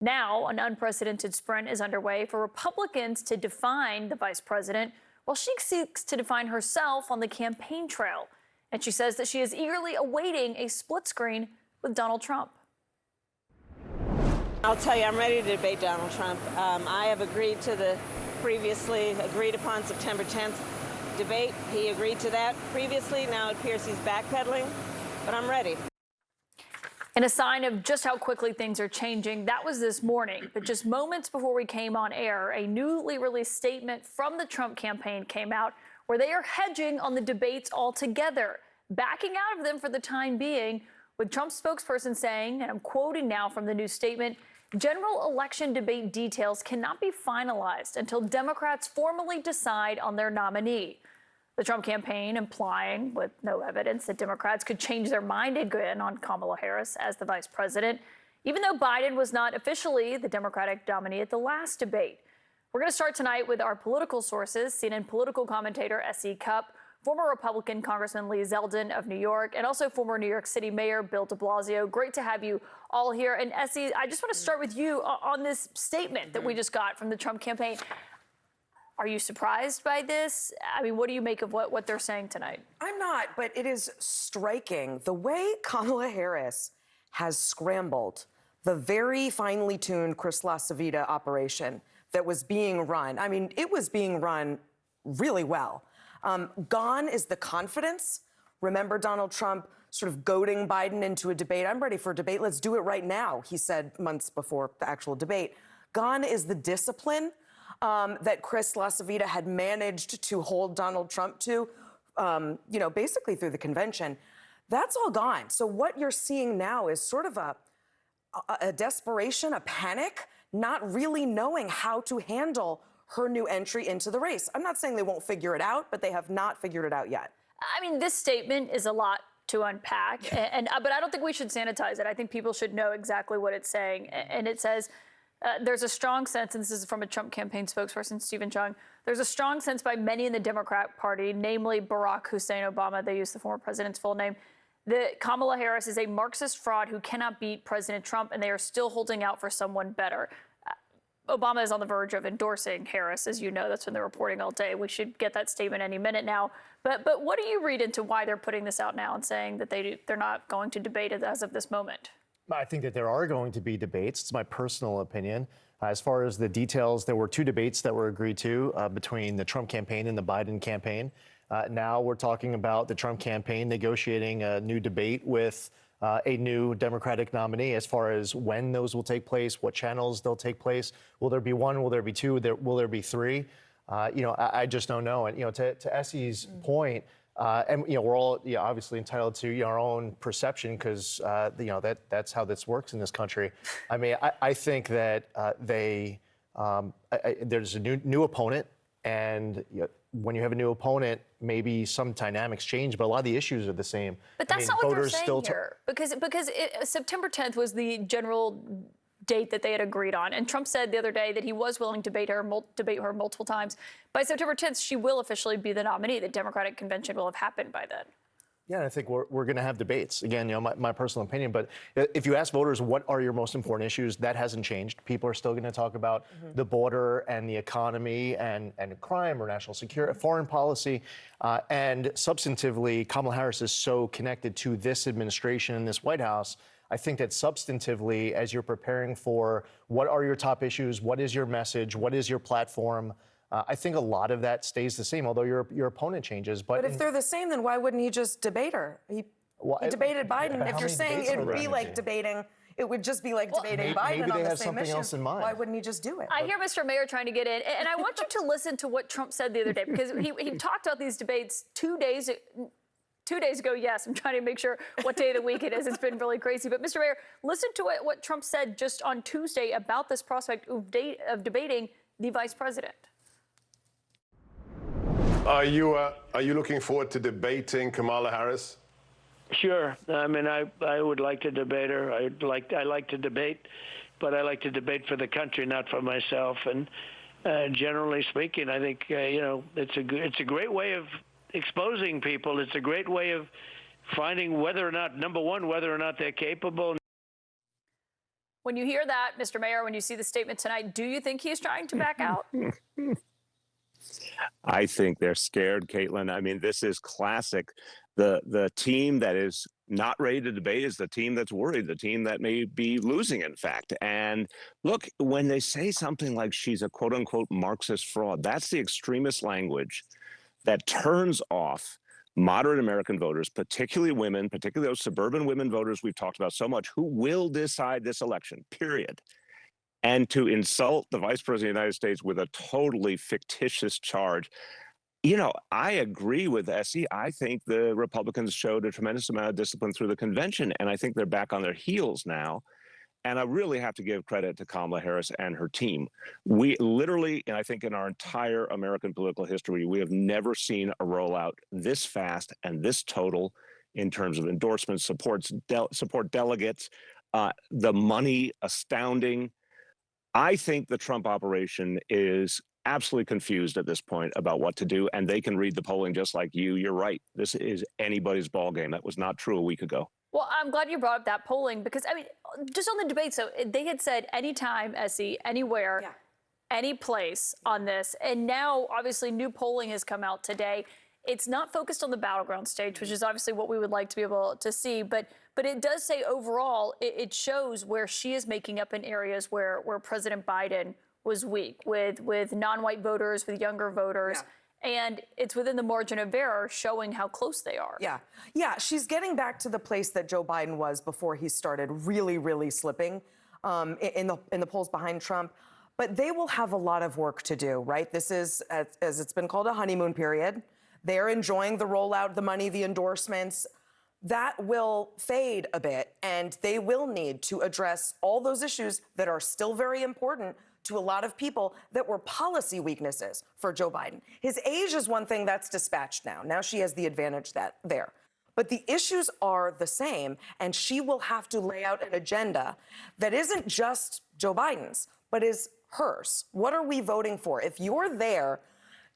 Now, an unprecedented sprint is underway for Republicans to define the vice president, while she seeks to define herself on the campaign trail. And she says that she is eagerly awaiting a split screen with Donald Trump. I'll tell you, I'm ready to debate Donald Trump. I have agreed to the previously agreed upon September 10th debate. He agreed to that previously. Now it appears he's backpedaling, but I'm ready. In a sign of just how quickly things are changing, that was this morning. But just moments before we came on air, a newly released statement from the Trump campaign came out where they are hedging on the debates altogether, backing out of them for the time being, with Trump's spokesperson saying, and I'm quoting now from the new statement, "General election debate details cannot be finalized until Democrats formally decide on their nominee." The Trump campaign implying, with no evidence, that Democrats could change their mind again on Kamala Harris as the vice president, even though Biden was not officially the Democratic nominee at the last debate. We're going to start tonight with our political sources, CNN political commentator S.E. Cupp, former Republican Congressman Lee Zeldin of New York, and also former New York City Mayor Bill de Blasio. Great to have you all here. And S.E., I just want to start with you on this statement that we just got from the Trump campaign. Are you surprised by this? I mean, what do you make of what they're saying tonight? I'm not, but it is striking the way Kamala Harris has scrambled the very finely tuned Chris LaCivita operation that was being run. I mean, it was being run really well. Gone is the confidence. Remember Donald Trump sort of goading Biden into a debate. I'm ready for a debate. Let's do it right now, he said months before the actual debate. Gone is the discipline that Chris LaCivita had managed to hold Donald Trump to, basically through the convention. That's all gone. So what you're seeing now is sort of a desperation, a panic, not really knowing how to handle her new entry into the race. I'm not saying they won't figure it out, but they have not figured it out yet. I mean, this statement is a lot to unpack, but I don't think we should sanitize it. I think people should know exactly what it's saying. And it says, there's a strong sense, and this is from a Trump campaign spokesperson, Stephen Chung, there's a strong sense by many in the Democrat Party, namely Barack Hussein Obama, they use the former president's full name, that Kamala Harris is a Marxist fraud who cannot beat President Trump, and they are still holding out for someone better. Obama is on the verge of endorsing Harris, as you know. That's been the reporting all day. We should get that statement any minute now. But what do you read into why they're putting this out now and saying that they're not going to debate it as of this moment? I think that there are going to be debates. It's my personal opinion. As far as the details, there were two debates that were agreed to between the Trump campaign and the Biden campaign. Now we're talking about the Trump campaign negotiating a new debate with a new Democratic nominee. As far as when those will take place, what channels they'll take place, will there be one, will there be two, will there be three? I just don't know. And, to Essie's point, and we're all obviously entitled to our own perception because that's how this works in this country. I mean, I think that there's a new opponent, and when you have a new opponent, maybe some dynamics change, but a lot of the issues are the same. But that's not what they're saying here, because September 10th was the general date that they had agreed on. And Trump said the other day that he was willing to debate her multiple times. By September 10th, she will officially be the nominee. The Democratic convention will have happened by then. Yeah, I think we're going to have debates. Again, my personal opinion. But if you ask voters what are your most important issues, that hasn't changed. People are still going to talk about the border and the economy and crime or national security, foreign policy. And substantively, Kamala Harris is so connected to this administration and this White House. I think that substantively, as you're preparing for what are your top issues, what is your message, what is your platform, I think a lot of that stays the same, although your opponent changes. But if they're the same, then why wouldn't he just debate her? He debated Biden. If you're saying it would be like debating, it would just be like debating Biden on the same issue. Else in mind. Why wouldn't he just do it? I hear Mr. Mayor trying to get in, and I want you to listen to what Trump said the other day, because he talked about these debates 2 days ago. Yes, I'm trying to make sure what day of the week it is. It's been really crazy. But Mr. Mayor, listen to what Trump said just on Tuesday about this prospect of debating the vice president. Are you looking forward to debating Kamala Harris? Sure. I mean, I would like to debate her. I like to debate, but I like to debate for the country, not for myself. And generally speaking, I think it's a great way of exposing people. It's a great way of finding whether or not, number one, whether or not they're capable. When you hear that, Mr. Mayor, when you see the statement tonight, do you think he's trying to back out? I think they're scared, Caitlin. I mean, this is classic. The team that is not ready to debate is the team that's worried, the team that may be losing, in fact. And look, when they say something like she's a quote unquote Marxist fraud, that's the extremist language that turns off moderate American voters, particularly women, particularly those suburban women voters we've talked about so much, who will decide this election, period. And to insult the vice president of the United States with a totally fictitious charge. You know, I agree with Essie. I think the Republicans showed a tremendous amount of discipline through the convention, and I think they're back on their heels now. And I really have to give credit to Kamala Harris and her team. We literally, and I think in our entire American political history, we have never seen a rollout this fast and this total in terms of endorsements, support delegates, the money astounding. I think the Trump operation is absolutely confused at this point about what to do, and they can read the polling just like you. You're right. This is anybody's ball game. That was not true a week ago. Well, I'm glad you brought up that polling because, I mean, just on the debate, so they had said anytime, Essie, anywhere, any place on this. And now, obviously, new polling has come out today. It's not focused on the battleground stage, which is obviously what we would like to be able to see. But it does say overall, it shows where she is making up in areas where President Biden was weak with non-white voters, with younger voters. Yeah. And it's within the margin of error, showing how close they are. Yeah, she's getting back to the place that Joe Biden was before he started really, really slipping in the polls behind Trump. But they will have a lot of work to do, right? This is, as it's been called, a honeymoon period. They're enjoying the rollout, the money, the endorsements. That will fade a bit, and they will need to address all those issues that are still very important to a lot of people that were policy weaknesses for Joe Biden. His age is one thing that's dispatched now. Now she has the advantage there. But the issues are the same, and she will have to lay out an agenda that isn't just Joe Biden's, but is hers. What are we voting for? If you're there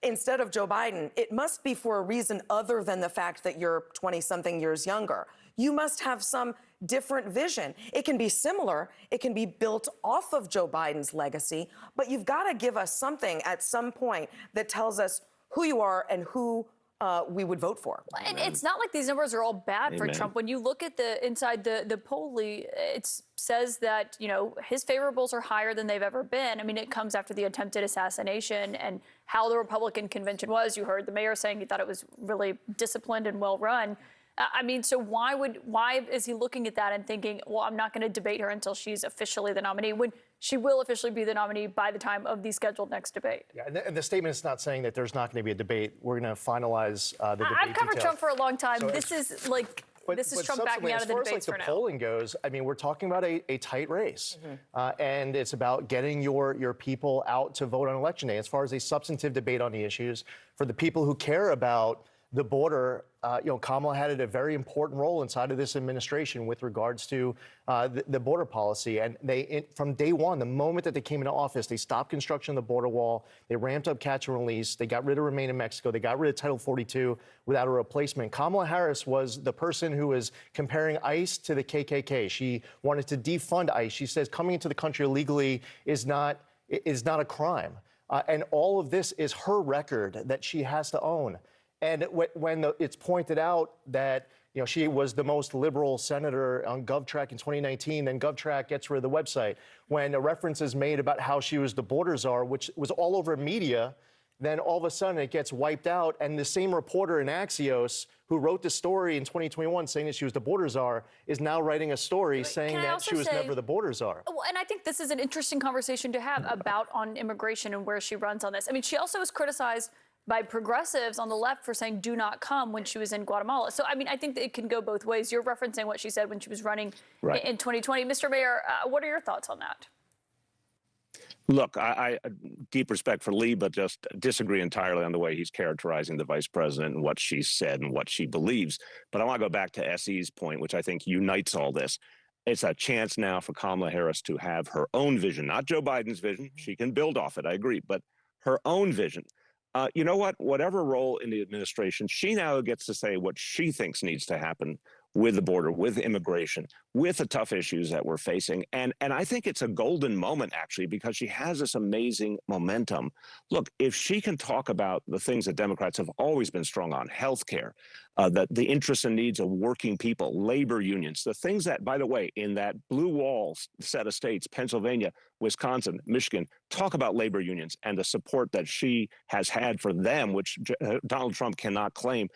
instead of Joe Biden, it must be for a reason other than the fact that you're 20-something years younger. You must have some different vision. It can be similar. It can be built off of Joe Biden's legacy, but you've got to give us something at some point that tells us who you are and who we would vote for. And it's not like these numbers are all bad for Trump. When you look at inside the poll, it says that, you know, his favorables are higher than they've ever been. I mean, it comes after the attempted assassination and how the Republican convention was. You heard the mayor saying he thought it was really disciplined and well run. I mean, so why is he looking at that and thinking, well, I'm not going to debate her until she's officially the nominee, when she will officially be the nominee by the time of the scheduled next debate? Yeah, and the statement is not saying that there's not going to be a debate. We're going to finalize the debate I've covered details. Trump for a long time. So this is Trump backing out of the debates for now. As far as the polling goes, I mean, we're talking about a tight race. And it's about getting your people out to vote on Election Day. As far as a substantive debate on the issues, for the people who care about the border, Kamala had a very important role inside of this administration with regards to the border policy. And from day one, the moment that they came into office, they stopped construction of the border wall. They ramped up catch and release. They got rid of Remain in Mexico. They got rid of Title 42 without a replacement. Kamala Harris was the person who was comparing ICE to the KKK. She wanted to defund ICE. She says coming into the country illegally is not a crime. And all of this is her record that she has to own. And when it's pointed out that she was the most liberal senator on GovTrack in 2019, then GovTrack gets rid of the website. When a reference is made about how she was the border czar, which was all over media, then all of a sudden it gets wiped out. And the same reporter in Axios who wrote the story in 2021 saying that she was the border czar is now writing a story saying that she was never the border czar. Well, and I think this is an interesting conversation to have about on immigration and where she runs on this. I mean, she also was criticized by progressives on the left for saying do not come when she was in Guatemala. So, I mean, I think that it can go both ways. You're referencing what she said when she was running in 2020. Mr. Mayor, what are your thoughts on that? Look, I deep respect for Lee, but just disagree entirely on the way he's characterizing the vice president and what she said and what she believes. But I want to go back to Essie's point, which I think unites all this. It's a chance now for Kamala Harris to have her own vision, not Joe Biden's vision. She can build off it, I agree, but her own vision. You know what? Whatever role in the administration, she now gets to say what she thinks needs to happen with the border, with immigration, with the tough issues that we're facing. And I think it's a golden moment, actually, because she has this amazing momentum. Look, if she can talk about the things that Democrats have always been strong on, healthcare, the interests and needs of working people, labor unions, the things that, by the way, in that blue wall set of states, Pennsylvania, Wisconsin, Michigan, talk about labor unions and the support that she has had for them, which Donald Trump cannot claim.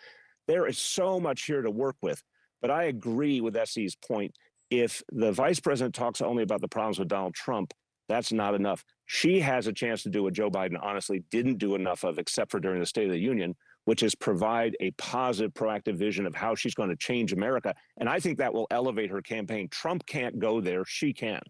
There is so much here to work with. But I agree with SC's point. If the vice president talks only about the problems with Donald Trump, that's not enough. She has a chance to do what Joe Biden honestly didn't do enough of, except for during the State of the Union, which is provide a positive, proactive vision of how she's going to change America. And I think that will elevate her campaign. Trump can't go there. She can.